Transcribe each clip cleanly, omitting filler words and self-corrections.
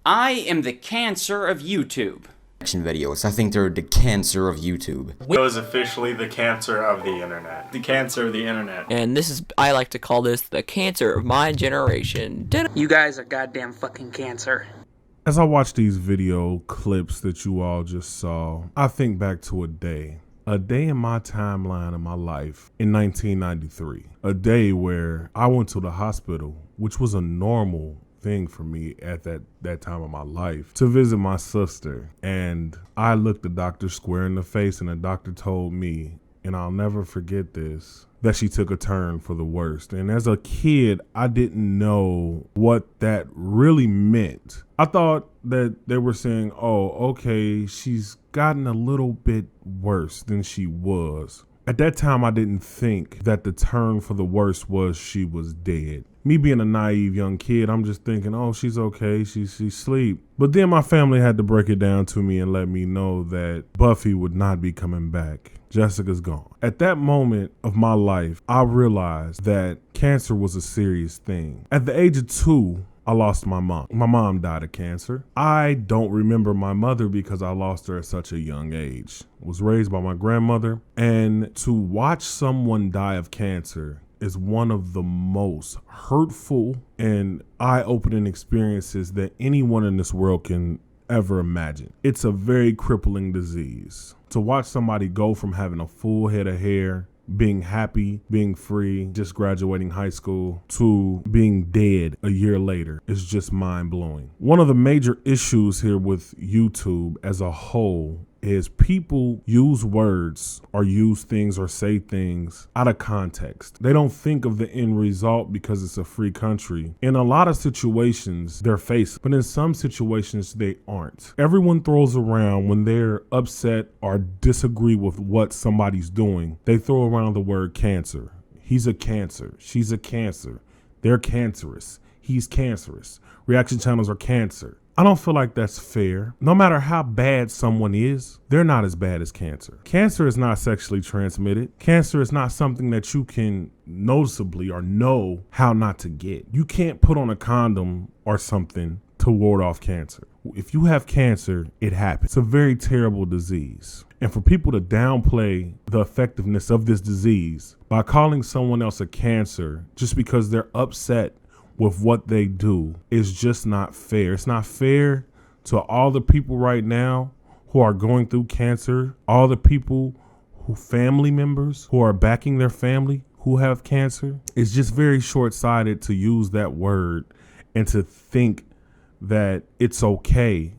I am the cancer of YouTube. Videos. I think they're the cancer of YouTube. It was officially the cancer of the internet. The cancer of the internet. And this is, I like to call this the cancer of my generation. You guys are goddamn fucking cancer. As I watch these video clips that you all just saw, I think back to a day in my timeline of my life in 1993. A day where I went to the hospital, which was a normal thing for me at that time of my life, to visit my sister. And I looked the doctor square in the face, and the doctor told me, and I'll never forget this, that she took a turn for the worst. And as a kid, I didn't know what that really meant. I thought that they were saying, oh, okay, she's gotten a little bit worse than she was. At that time, I didn't think that the turn for the worst was she was dead. Me being a naive young kid, I'm just thinking, oh, she's okay, she's asleep. But then my family had to break it down to me and let me know that Buffy would not be coming back. Jessica's gone. At that moment of my life, I realized that cancer was a serious thing. At the age of 2, I lost my mom. My mom died of cancer. I don't remember my mother because I lost her at such a young age. I was raised by my grandmother, and to watch someone die of cancer is one of the most hurtful and eye-opening experiences that anyone in this world can ever imagine. It's a very crippling disease. To watch somebody go from having a full head of hair, being happy, being free, just graduating high school, to being dead a year later is just mind-blowing. One of the major issues here with YouTube as a whole is people use words or use things or say things out of context. They don't think of the end result because it's a free country. In a lot of situations, they're faced, but in some situations, they aren't. Everyone throws around, when they're upset or disagree with what somebody's doing, they throw around the word cancer. He's a cancer. She's a cancer. They're cancerous. He's cancerous. Reaction channels are cancer. I don't feel like that's fair. No matter how bad someone is, they're not as bad as cancer. Cancer is not sexually transmitted. Cancer is not something that you can noticeably or know how not to get. You can't put on a condom or something to ward off cancer. If you have cancer, it happens. It's a very terrible disease. And for people to downplay the effectiveness of this disease by calling someone else a cancer just because they're upset with what they do is just not fair. It's not fair to all the people right now who are going through cancer, all the people family members who are backing their family who have cancer. It's just very short-sighted to use that word and to think that it's okay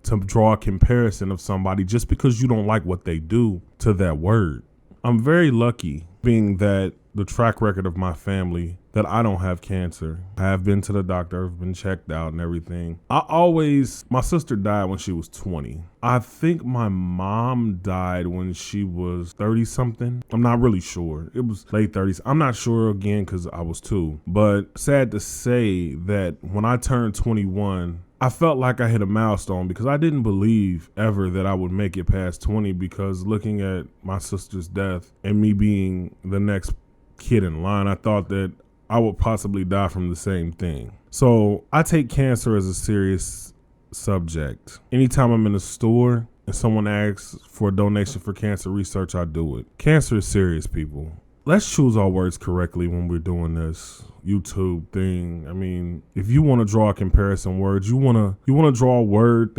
to draw a comparison of somebody just because you don't like what they do to that word. I'm very lucky, being that the track record of my family, that I don't have cancer. I have been to the doctor, I've been checked out and everything. My sister died when she was 20. I think my mom died when she was 30 something. I'm not really sure. It was late 30s. I'm not sure again because I was 2. But sad to say that when I turned 21, I felt like I hit a milestone because I didn't believe ever that I would make it past 20, because looking at my sister's death and me being the next kid in line, I thought that I would possibly die from the same thing. So I take cancer as a serious subject. Anytime I'm in a store and someone asks for a donation for cancer research, I do it. Cancer is serious, people. Let's choose our words correctly when we're doing this YouTube thing. I mean, if you want to draw a comparison word, you want to draw a word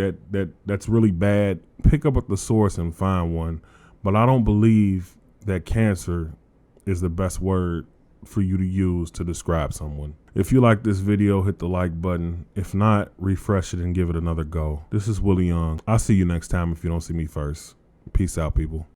that's really bad, pick up at the source and find one. But I don't believe that cancer is the best word for you to use to describe someone. If you like this video, hit the like button. If not, refresh it and give it another go. This is Willie Young. I'll see you next time if you don't see me first. Peace out, people.